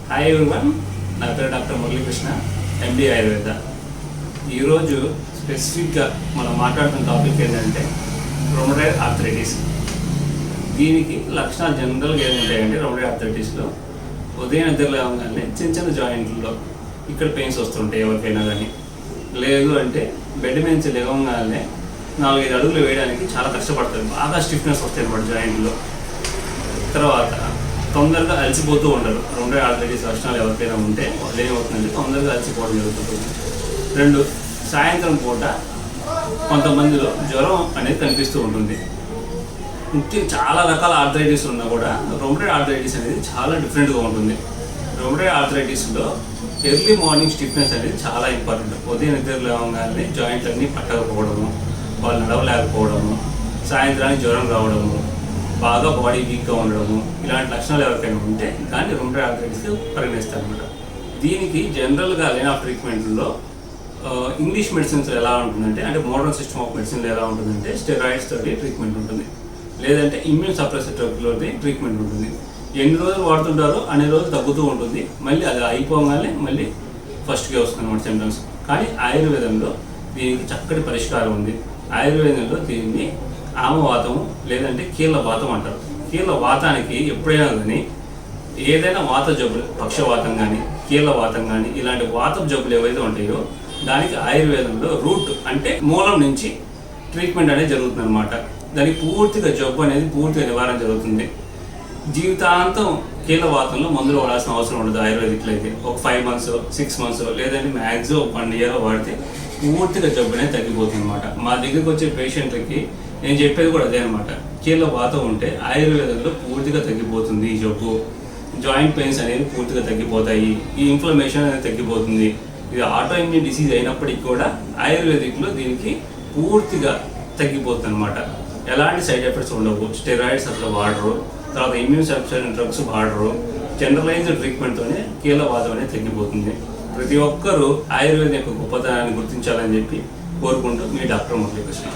Hi everyone, నా పేరు doctor Muralikrishna, ఎండి ఆయుర్వేద. ఈరోజు స్పెసిఫిక్గా మనం మాట్లాడుతున్న టాపిక్ ఏంటంటే రొమటైడ్ ఆర్థరైటిస్. దీనికి లక్షణాలు జనరల్గా ఏముంటాయంటే రొమటైడ్ ఆర్థరైటిస్లో ఉదయం నిద్ర లేవగానే చిన్న చిన్న జాయింట్లలో ఇక్కడ పెయిన్స్ వస్తుంటాయి ఎవరికైనా కానీ. లేదు అంటే బెడ్ నుంచి లేవగానే 4-5 అడుగులు వేయడానికి చాలా కష్టపడతారు, బాగా స్టిఫ్నెస్ వస్తాయి అన్నమాట జాయింట్లో. తర్వాత తొందరగా అలసిపోతూ ఉంటారు. రొమటైడ్ ఆర్థరైటిస్ లక్షణాలు ఎవరికైనా ఉంటే వాళ్ళు ఏమవుతుందంటే తొందరగా అలసిపోవడం జరుగుతుంది. 2, సాయంత్రం పూట కొంతమందిలో జ్వరం అనేది కనిపిస్తూ ఉంటుంది. ముఖ్యంగా చాలా రకాల ఆర్థరైటిస్ ఉన్నా కూడా రొమటైడ్ ఆర్థరైటిస్ అనేది చాలా డిఫరెంట్గా ఉంటుంది. రొమటైడ్ ఆర్థరైటిస్లో ఎర్లీ మార్నింగ్ స్టిఫ్నెస్ అనేది చాలా ఇంపార్టెంట్. ఉదయం నిద్ర లేవగానే జాయింట్లు అన్నీ పట్టకపోవడము, వాళ్ళు నడవలేకపోవడము, సాయంత్రానికి జ్వరం రావడము, బాగా బాడీ వీక్గా ఉండడము, ఇలాంటి లక్షణాలు ఎవరికైనా ఉంటే దాన్ని రొమటైడ్ ఆర్థరైటిస్కి పరిగణిస్తారు అన్నమాట. దీనికి జనరల్గా లైన్ ఆఫ్ ట్రీట్మెంట్లో ఇంగ్లీష్ మెడిసిన్స్ ఎలా ఉంటుందంటే, అంటే మోడర్న్ సిస్టమ్ ఆఫ్ మెడిసిన్లో ఎలా ఉంటుందంటే స్టెరాయిడ్స్ తోటి ట్రీట్మెంట్ ఉంటుంది, లేదంటే ఇమ్యూన్ సప్రెసర్ డ్రగ్లతోటి ట్రీట్మెంట్ ఉంటుంది. ఎన్ని రోజులు వాడుతుంటారో అన్ని రోజులు తగ్గుతూ ఉంటుంది, మళ్ళీ అది అయిపోగానే మళ్ళీ ఫస్ట్కే వస్తుంది అన్నమాట సిమ్టమ్స్. కానీ ఆయుర్వేదంలో దీనికి చక్కటి పరిష్కారం ఉంది. ఆయుర్వేదంలో దీన్ని ఆమవాతము లేదంటే కీళ్ళ వాతం అంటారు. కీళ్ళ వాతానికి ఎప్పుడైనా కానీ ఏదైనా వాత జబ్బులు, పక్షవాతం కానీ కీళ్ళ వాతం కానీ ఇలాంటి వాత జబ్బులు ఏవైతే ఉంటాయో దానికి ఆయుర్వేదంలో రూట్ అంటే మూలం నుంచి ట్రీట్మెంట్ అనేది జరుగుతుంది అనమాట. దానికి పూర్తిగా జబ్బు అనేది పూర్తిగా నివారణ జరుగుతుంది. జీవితాంతం కీళ్ళ వాతంలో మందులు వాడాల్సిన అవసరం ఉండదు. ఆయుర్వేదిక్లో అయితే ఒక 5 months 6 months లేదంటే మ్యాక్సిమం 1 year వాడితే పూర్తిగా జబ్బు అనేది తగ్గిపోతుంది అనమాట. మా దగ్గరికి వచ్చే పేషెంట్లకి నేను చెప్పేది కూడా అదే అనమాట. కీళ్ళ వాతం ఉంటే ఆయుర్వేదంలో పూర్తిగా తగ్గిపోతుంది ఈ జబ్బు. జాయింట్ పెయిన్స్ అనేవి పూర్తిగా తగ్గిపోతాయి, ఈ ఇన్ఫ్లమేషన్ అనేది తగ్గిపోతుంది. ఇది ఆటో ఇమ్యూన్ డిసీజ్ అయినప్పటికీ కూడా ఆయుర్వేదిక్లో దీనికి పూర్తిగా తగ్గిపోతుంది అనమాట. ఎలాంటి సైడ్ ఎఫెక్ట్స్ ఉండవు. స్టెరాయిడ్స్ అసలు వాడరు, తర్వాత ఇమ్యూన్ సప్రెసెంట్ డ్రగ్స్ వాడరు. జనరలైజ్డ్ ట్రీట్మెంట్తోనే కీళ్ళ వాతం అనేది తగ్గిపోతుంది. ప్రతి ఒక్కరూ ఆయుర్వేదం యొక్క గొప్పతనాన్ని గుర్తించాలని చెప్పి కోరుకుంటూ మీ డాక్టర్ మురళీకృష్ణ.